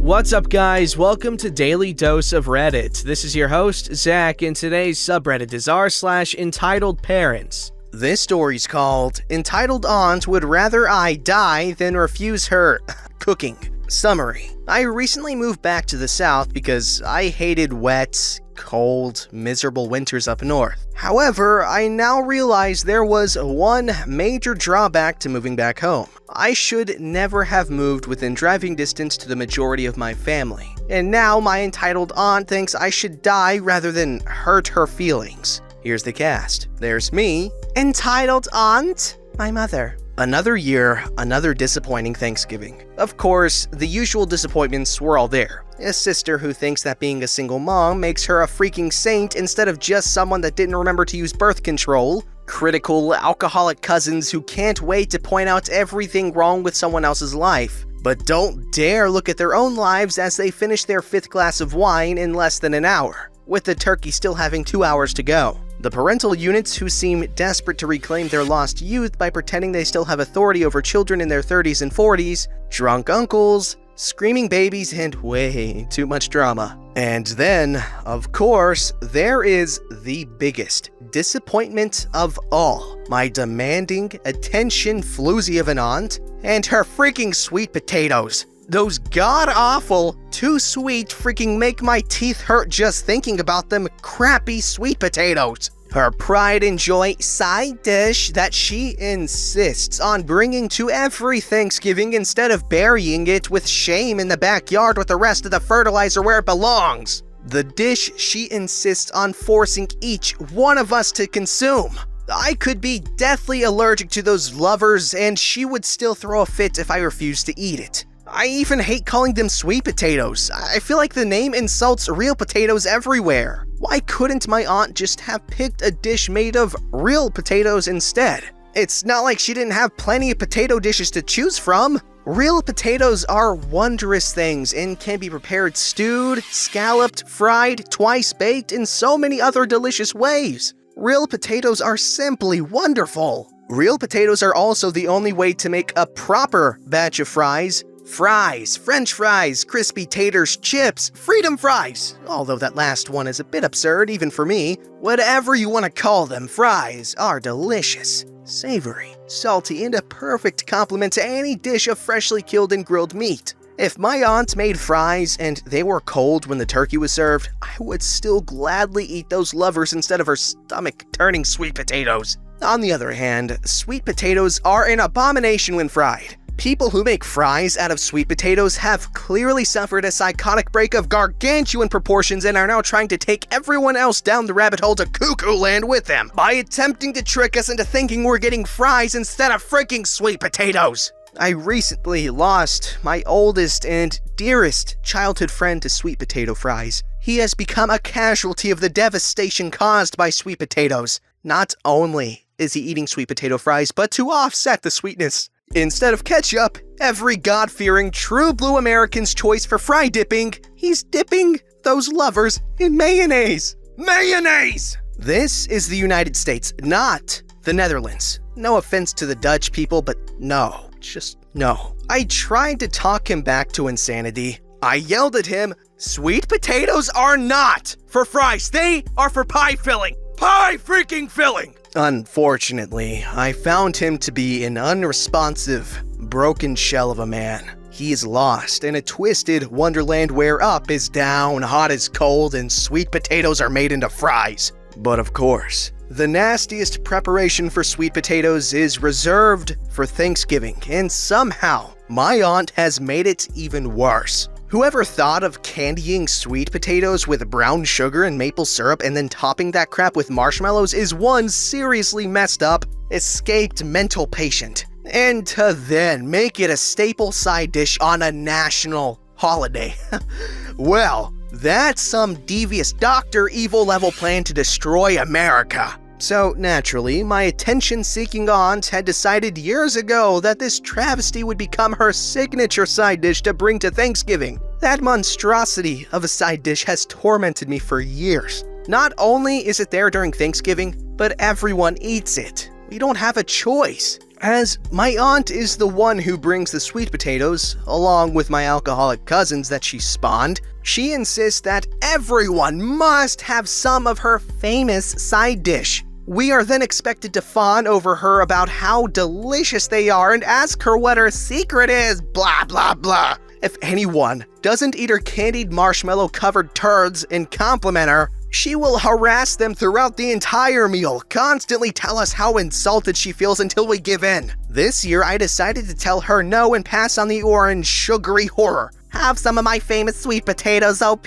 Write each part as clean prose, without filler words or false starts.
What's up, guys? Welcome to Daily Dose of Reddit. This is your host, Zach, and today's subreddit is r/EntitledParents. This story's called Entitled Aunt Would Rather I Die Than Refuse Her Cooking. Summary. I recently moved back to the south because I hated wet, cold, miserable winters up north. However, I now realize there was one major drawback to moving back home. I should never have moved within driving distance to the majority of my family. And now my entitled aunt thinks I should die rather than hurt her feelings. Here's the cast. There's me, entitled aunt, my mother. Another year, another disappointing Thanksgiving. Of course, the usual disappointments were all there. A sister who thinks that being a single mom makes her a freaking saint instead of just someone that didn't remember to use birth control. Critical, alcoholic cousins who can't wait to point out everything wrong with someone else's life, but don't dare look at their own lives as they finish their 5th glass of wine in less than an hour, with the turkey still having 2 hours to go. The parental units who seem desperate to reclaim their lost youth by pretending they still have authority over children in their 30s and 40s, drunk uncles, screaming babies, and way too much drama. And then, of course, there is the biggest disappointment of all. My demanding attention floozy of an aunt and her freaking sweet potatoes. Those god-awful, too sweet, freaking make my teeth hurt just thinking about them crappy sweet potatoes. Her pride and joy side dish that she insists on bringing to every Thanksgiving instead of burying it with shame in the backyard with the rest of the fertilizer where it belongs. The dish she insists on forcing each one of us to consume. I could be deathly allergic to those lovers and she would still throw a fit if I refused to eat it. I even hate calling them sweet potatoes. I feel like the name insults real potatoes everywhere. Why couldn't my aunt just have picked a dish made of real potatoes instead? It's not like she didn't have plenty of potato dishes to choose from. Real potatoes are wondrous things and can be prepared stewed, scalloped, fried, twice baked, and so many other delicious ways. Real potatoes are simply wonderful. Real potatoes are also the only way to make a proper batch of fries. Fries, French fries, crispy taters, chips, freedom fries. Although that last one is a bit absurd even for me. Whatever you want to call them, fries are delicious, savory, salty, and a perfect complement to any dish of freshly killed and grilled meat. If my aunt made fries and they were cold when the turkey was served, I would still gladly eat those lovers instead of her stomach-turning sweet potatoes. On the other hand, sweet potatoes are an abomination when fried. People who make fries out of sweet potatoes have clearly suffered a psychotic break of gargantuan proportions and are now trying to take everyone else down the rabbit hole to cuckoo land with them by attempting to trick us into thinking we're getting fries instead of freaking sweet potatoes. I recently lost my oldest and dearest childhood friend to sweet potato fries. He has become a casualty of the devastation caused by sweet potatoes. Not only is he eating sweet potato fries, but to offset the sweetness, instead of ketchup, every God-fearing true blue American's choice for fry dipping, he's dipping those lovers in mayonnaise. Mayonnaise! This is the United States, not the Netherlands. No offense to the Dutch people, but no, just no. I tried to talk him back to insanity. I yelled at him, sweet potatoes are not for fries, they are for pie filling. Pie freaking filling! Unfortunately, I found him to be an unresponsive, broken shell of a man. He is lost in a twisted wonderland where up is down, hot is cold, and sweet potatoes are made into fries. But of course, the nastiest preparation for sweet potatoes is reserved for Thanksgiving, and somehow, my aunt has made it even worse. Whoever thought of candying sweet potatoes with brown sugar and maple syrup and then topping that crap with marshmallows is one seriously messed up, escaped mental patient. And to then make it a staple side dish on a national holiday. Well, that's some devious Dr. Evil level plan to destroy America. So naturally, my attention-seeking aunt had decided years ago that this travesty would become her signature side dish to bring to Thanksgiving. That monstrosity of a side dish has tormented me for years. Not only is it there during Thanksgiving, but everyone eats it. We don't have a choice. As my aunt is the one who brings the sweet potatoes, along with my alcoholic cousins that she spawned, she insists that everyone must have some of her famous side dish. We are then expected to fawn over her about how delicious they are and ask her what her secret is, blah blah blah. If anyone doesn't eat her candied marshmallow-covered turds and compliment her, she will harass them throughout the entire meal, constantly tell us how insulted she feels until we give in. This year, I decided to tell her no and pass on the orange, sugary horror. Have some of my famous sweet potatoes, OP?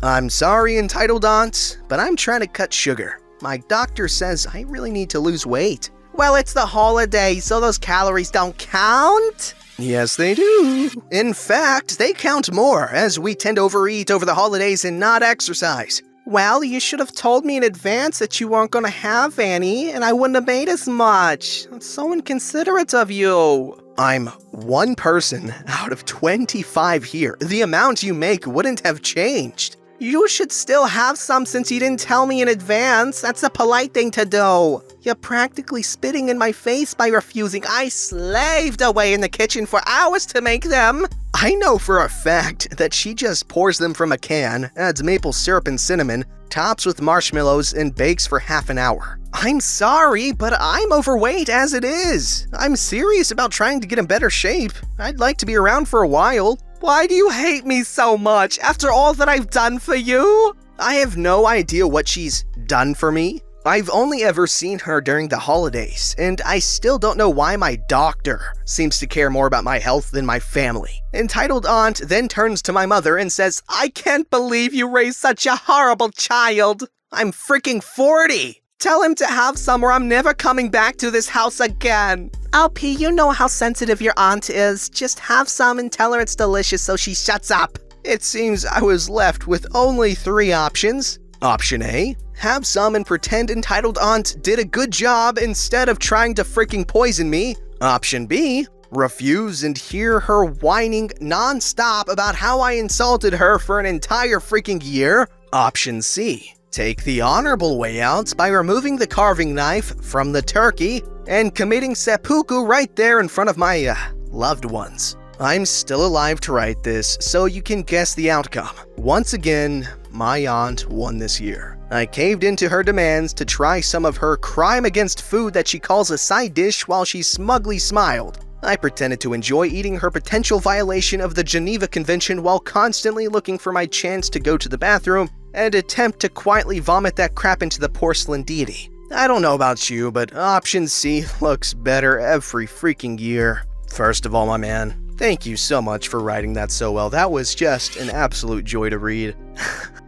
I'm sorry, entitled aunt, but I'm trying to cut sugar. My doctor says I really need to lose weight. Well, it's the holidays, so those calories don't count? Yes, they do. In fact, they count more, as we tend to overeat over the holidays and not exercise. Well, you should have told me in advance that you weren't going to have any, and I wouldn't have made as much. That's so inconsiderate of you. I'm one person out of 25 here. The amount you make wouldn't have changed. You should still have some since you didn't tell me in advance. That's a polite thing to do. You're practically spitting in my face by refusing. I slaved away in the kitchen for hours to make them. I know for a fact that she just pours them from a can, adds maple syrup and cinnamon, tops with marshmallows, and bakes for half an hour. I'm sorry, but I'm overweight as it is. I'm serious about trying to get in better shape. I'd like to be around for a while. Why do you hate me so much after all that I've done for you? I have no idea what she's done for me. I've only ever seen her during the holidays, and I still don't know why my doctor seems to care more about my health than my family. Entitled aunt then turns to my mother and says, I can't believe you raised such a horrible child. I'm freaking 40. Tell him to have some or I'm never coming back to this house again. LP, you know how sensitive your aunt is. Just have some and tell her it's delicious so she shuts up. It seems I was left with only 3 options. Option A, have some and pretend entitled aunt did a good job instead of trying to freaking poison me. Option B, refuse and hear her whining non-stop about how I insulted her for an entire freaking year. Option C, take the honorable way out by removing the carving knife from the turkey and committing seppuku right there in front of my loved ones. I'm still alive to write this, so you can guess the outcome. Once again, my aunt won this year. I caved into her demands to try some of her crime against food that she calls a side dish while she smugly smiled. I pretended to enjoy eating her potential violation of the Geneva Convention while constantly looking for my chance to go to the bathroom and attempt to quietly vomit that crap into the porcelain deity. I don't know about you, but option C looks better every freaking year. First of all, my man, thank you so much for writing that so well. That was just an absolute joy to read.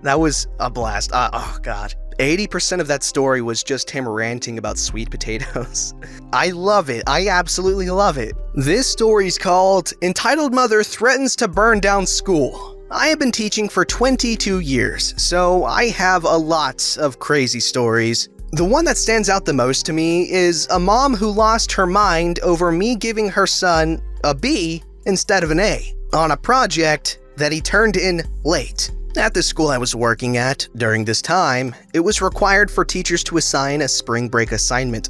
That was a blast. Oh god. 80% of that story was just him ranting about sweet potatoes. I love it. I absolutely love it. This story's called Entitled Mother Threatens to Burn Down School. I have been teaching for 22 years, so I have a lot of crazy stories. The one that stands out the most to me is a mom who lost her mind over me giving her son a B instead of an A on a project that he turned in late. At the school I was working at, during this time, it was required for teachers to assign a spring break assignment.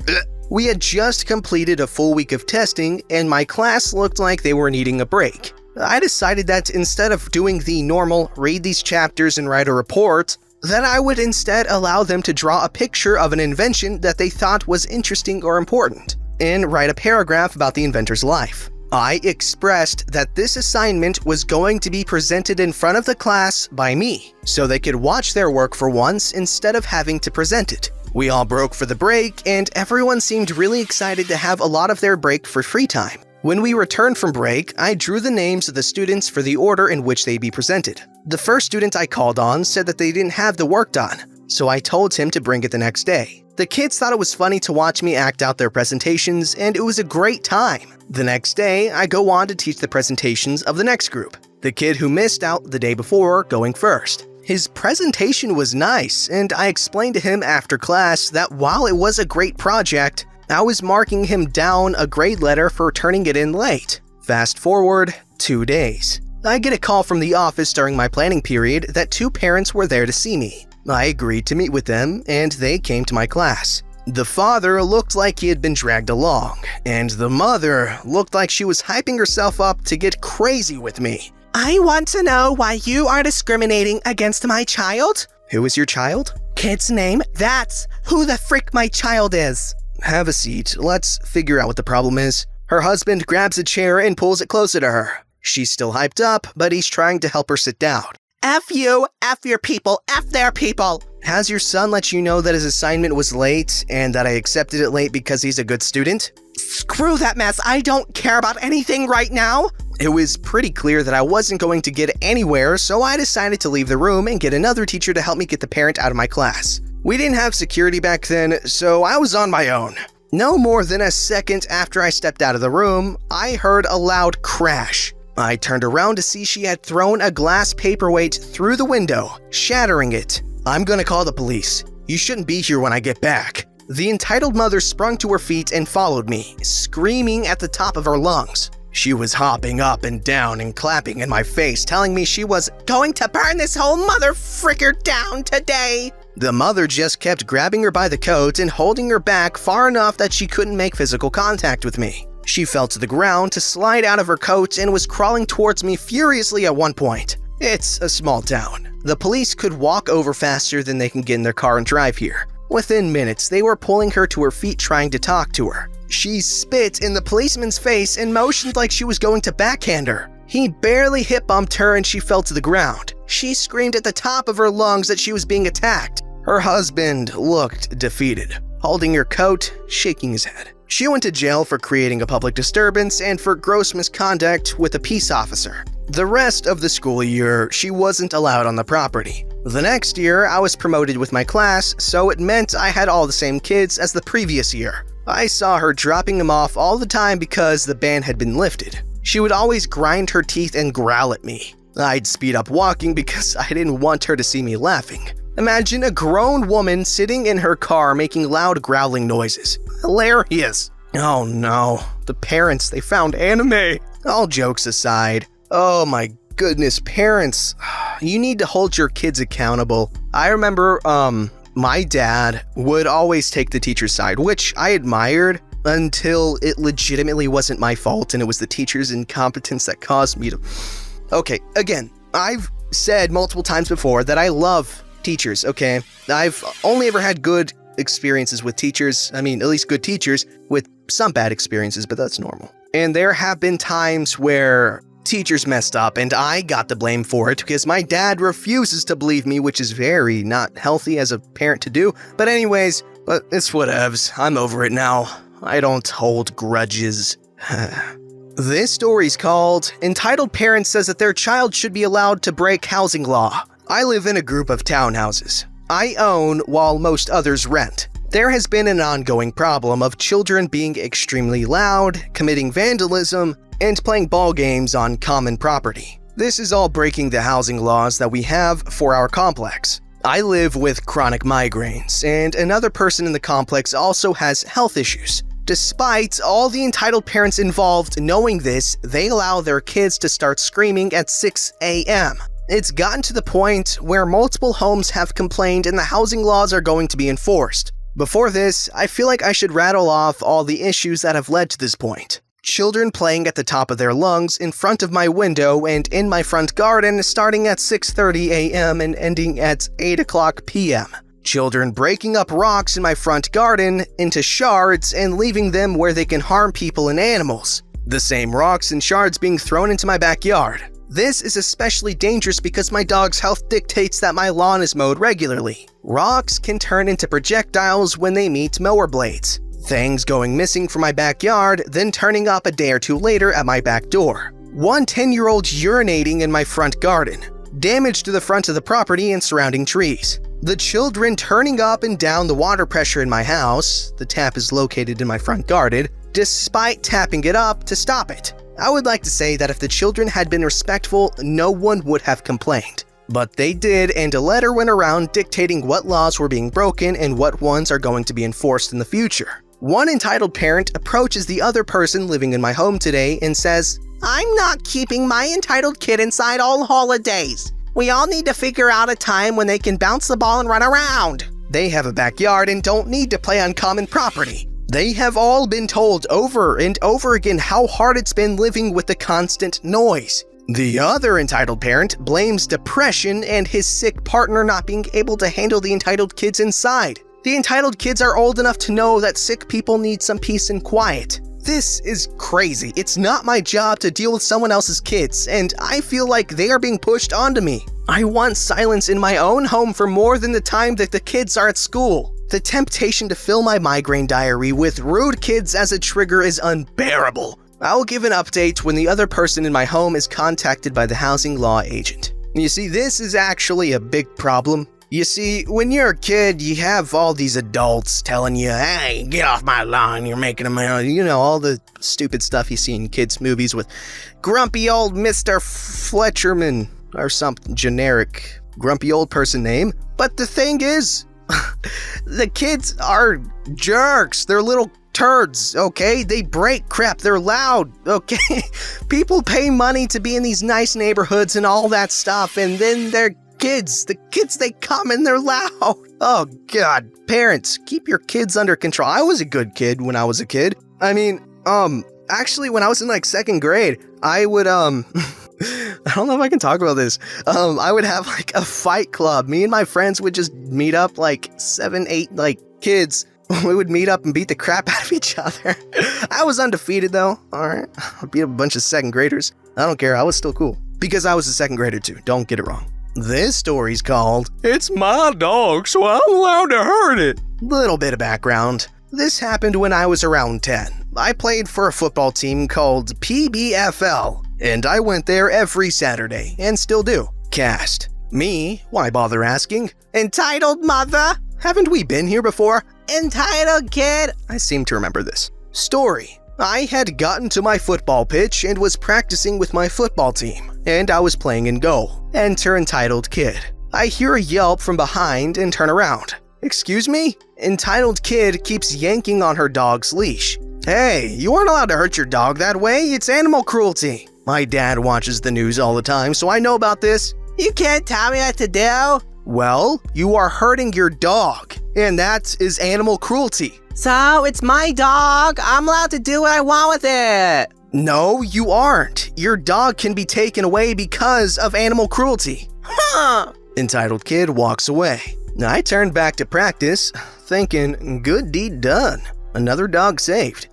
We had just completed a full week of testing, and my class looked like they were needing a break. I decided that instead of doing the normal read these chapters and write a report, that I would instead allow them to draw a picture of an invention that they thought was interesting or important, and write a paragraph about the inventor's life. I expressed that this assignment was going to be presented in front of the class by me, so they could watch their work for once instead of having to present it. We all broke for the break, and everyone seemed really excited to have a lot of their break for free time. When we returned from break, I drew the names of the students for the order in which they'd be presented. The first student I called on said that they didn't have the work done, so I told him to bring it the next day. The kids thought it was funny to watch me act out their presentations, and it was a great time. The next day, I go on to teach the presentations of the next group, the kid who missed out the day before going first. His presentation was nice, and I explained to him after class that while it was a great project, I was marking him down a grade letter for turning it in late. Fast forward 2 days. I get a call from the office during my planning period that 2 parents were there to see me. I agreed to meet with them, and they came to my class. The father looked like he had been dragged along, and the mother looked like she was hyping herself up to get crazy with me. I want to know why you are discriminating against my child? Who is your child? Kid's name? That's who the frick my child is. Have a seat. Let's figure out what the problem is. Her husband grabs a chair and pulls it closer to her. She's still hyped up, but he's trying to help her sit down. F you, F your people, F their people. Has your son let you know that his assignment was late and that I accepted it late because he's a good student? Screw that mess. I don't care about anything right now. It was pretty clear that I wasn't going to get anywhere, so I decided to leave the room and get another teacher to help me get the parent out of my class. We didn't have security back then, so I was on my own. No more than a second after I stepped out of the room, I heard a loud crash. I turned around to see she had thrown a glass paperweight through the window, shattering it. I'm gonna call the police. You shouldn't be here when I get back. The entitled mother sprung to her feet and followed me, screaming at the top of her lungs. She was hopping up and down and clapping in my face, telling me she was going to burn this whole mother fricker down today. The mother just kept grabbing her by the coat and holding her back far enough that she couldn't make physical contact with me. She fell to the ground to slide out of her coat and was crawling towards me furiously at one point. It's a small town. The police could walk over faster than they can get in their car and drive here. Within minutes, they were pulling her to her feet trying to talk to her. She spit in the policeman's face and motioned like she was going to backhand her. He barely hip-bumped her and she fell to the ground. She screamed at the top of her lungs that she was being attacked. Her husband looked defeated, holding her coat, shaking his head. She went to jail for creating a public disturbance and for gross misconduct with a peace officer. The rest of the school year, she wasn't allowed on the property. The next year, I was promoted with my class, so it meant I had all the same kids as the previous year. I saw her dropping them off all the time because the ban had been lifted. She would always grind her teeth and growl at me. I'd speed up walking because I didn't want her to see me laughing. Imagine a grown woman sitting in her car making loud growling noises. Hilarious. Oh no, the parents, they found anime. All jokes aside, oh my goodness, parents, you need to hold your kids accountable. I remember, my dad would always take the teacher's side, which I admired until it legitimately wasn't my fault and it was the teacher's incompetence that caused me to... Okay, again, I've said multiple times before that I love teachers, okay? I've only ever had good experiences with teachers. I mean, at least good teachers with some bad experiences, but that's normal. And there have been times where teachers messed up and I got the blame for it because my dad refuses to believe me, which is very not healthy as a parent to do. But anyways, it's whatevs. I'm over it now. I don't hold grudges. This story's called Entitled Parents Says That Their Child Should Be Allowed to Break Housing Law. I live in a group of townhouses. I own while most others rent. There has been an ongoing problem of children being extremely loud, committing vandalism, and playing ball games on common property. This is all breaking the housing laws that we have for our complex. I live with chronic migraines, and another person in the complex also has health issues. Despite all the entitled parents involved knowing this, they allow their kids to start screaming at 6 a.m. It's gotten to the point where multiple homes have complained and the housing laws are going to be enforced. Before this, I feel like I should rattle off all the issues that have led to this point. Children playing at the top of their lungs in front of my window and in my front garden starting at 6:30 a.m. and ending at 8 o'clock p.m. Children breaking up rocks in my front garden into shards and leaving them where they can harm people and animals. The same rocks and shards being thrown into my backyard. This is especially dangerous because my dog's health dictates that my lawn is mowed regularly. Rocks can turn into projectiles when they meet mower blades. Things going missing from my backyard, then turning up a day or two later at my back door. One 10-year-old urinating in my front garden. Damage to the front of the property and surrounding trees. The children turning up and down the water pressure in my house, the tap is located in my front garden, despite tapping it up to stop it. I would like to say that if the children had been respectful, no one would have complained. But they did, and a letter went around dictating what laws were being broken and what ones are going to be enforced in the future. One entitled parent approaches the other person living in my home today and says, I'm not keeping my entitled kid inside all holidays. We all need to figure out a time when they can bounce the ball and run around. They have a backyard and don't need to play on common property. They have all been told over and over again how hard it's been living with the constant noise. The other entitled parent blames depression and his sick partner not being able to handle the entitled kids inside. The entitled kids are old enough to know that sick people need some peace and quiet. This is crazy. It's not my job to deal with someone else's kids, and I feel like they are being pushed onto me. I want silence in my own home for more than the time that the kids are at school. The temptation to fill my migraine diary with rude kids as a trigger is unbearable. I'll give an update when the other person in my home is contacted by the housing law agent. You see, this is actually a big problem. You see, when you're a kid, you have all these adults telling you, hey, get off my lawn, you're making a man, all the stupid stuff you see in kids' movies with grumpy old Mr. Fletcherman or some generic grumpy old person name. But the thing is, the kids are jerks. They're little turds, okay? They break crap. They're loud, okay? People pay money to be in these nice neighborhoods and all that stuff, and then they're kids. The kids, they come and they're loud. Oh, God. Parents, keep your kids under control. I was a good kid when I was a kid. I mean, actually, when I was in, second grade, I would, I don't know if I can talk about this. I would have, a fight club. Me and my friends would just meet up, 7, 8, kids. We would meet up and beat the crap out of each other. I was undefeated, though. All right. I beat up a bunch of second graders. I don't care. I was still cool. Because I was a second grader, too. Don't get it wrong. This story's called, It's My Dog, so I'm allowed to hurt it. Little bit of background. This happened when I was around 10. I played for a football team called PBFL, and I went there every Saturday, and still do. Cast. Me? Why bother asking? Entitled mother? Haven't we been here before? Entitled kid? I seem to remember this. Story. I had gotten to my football pitch and was practicing with my football team, and I was playing in goal. Enter entitled kid. I hear a yelp from behind and turn around. Excuse me? Entitled kid keeps yanking on her dog's leash. Hey, you aren't allowed to hurt your dog that way. It's animal cruelty. My dad watches the news all the time, so I know about this. You can't tell me what to do. Well, you are hurting your dog, and that is animal cruelty. So, it's my dog. I'm allowed to do what I want with it. No, you aren't. Your dog can be taken away because of animal cruelty. Huh. Entitled kid walks away. I turned back to practice, thinking, good deed done. Another dog saved.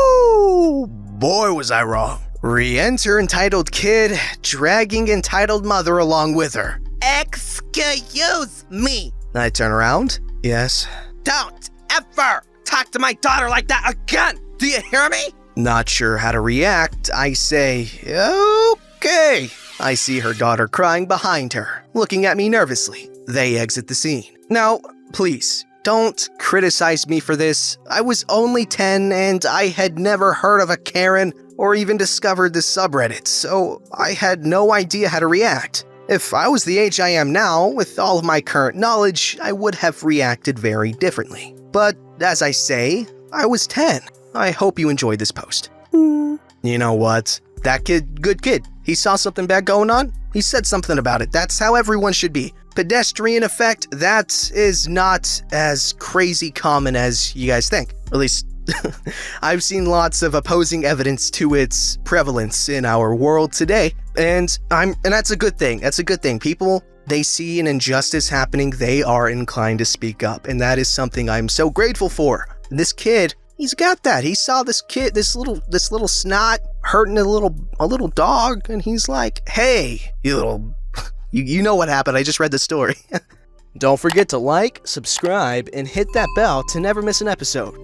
Woohoo! Boy, was I wrong. Re-enter entitled kid, dragging entitled mother along with her. Excuse me. I turn around. Yes. Don't ever talk to my daughter like that again. Do you hear me? Not sure how to react. I say, okay. I see her daughter crying behind her, looking at me nervously. They exit the scene. Now, please, don't criticize me for this. I was only 10 and I had never heard of a Karen or even discovered this subreddit, so I had no idea how to react. If I was the age I am now, with all of my current knowledge, I would have reacted very differently. But, as I say, I was 10. I hope you enjoyed this post. You know what? That kid, good kid. He saw something bad going on. He said something about it. That's how everyone should be. Pedestrian effect, that is not as crazy common as you guys think. At least, I've seen lots of opposing evidence to its prevalence in our world today. And that's a good thing. That's a good thing. People, they see an injustice happening, they are inclined to speak up. And that is something I'm so grateful for. This kid, he's got that. He saw this kid, this little snot hurting a little dog, and he's like, hey, you know what happened. I just read the story. Don't forget to like, subscribe, and hit that bell to never miss an episode.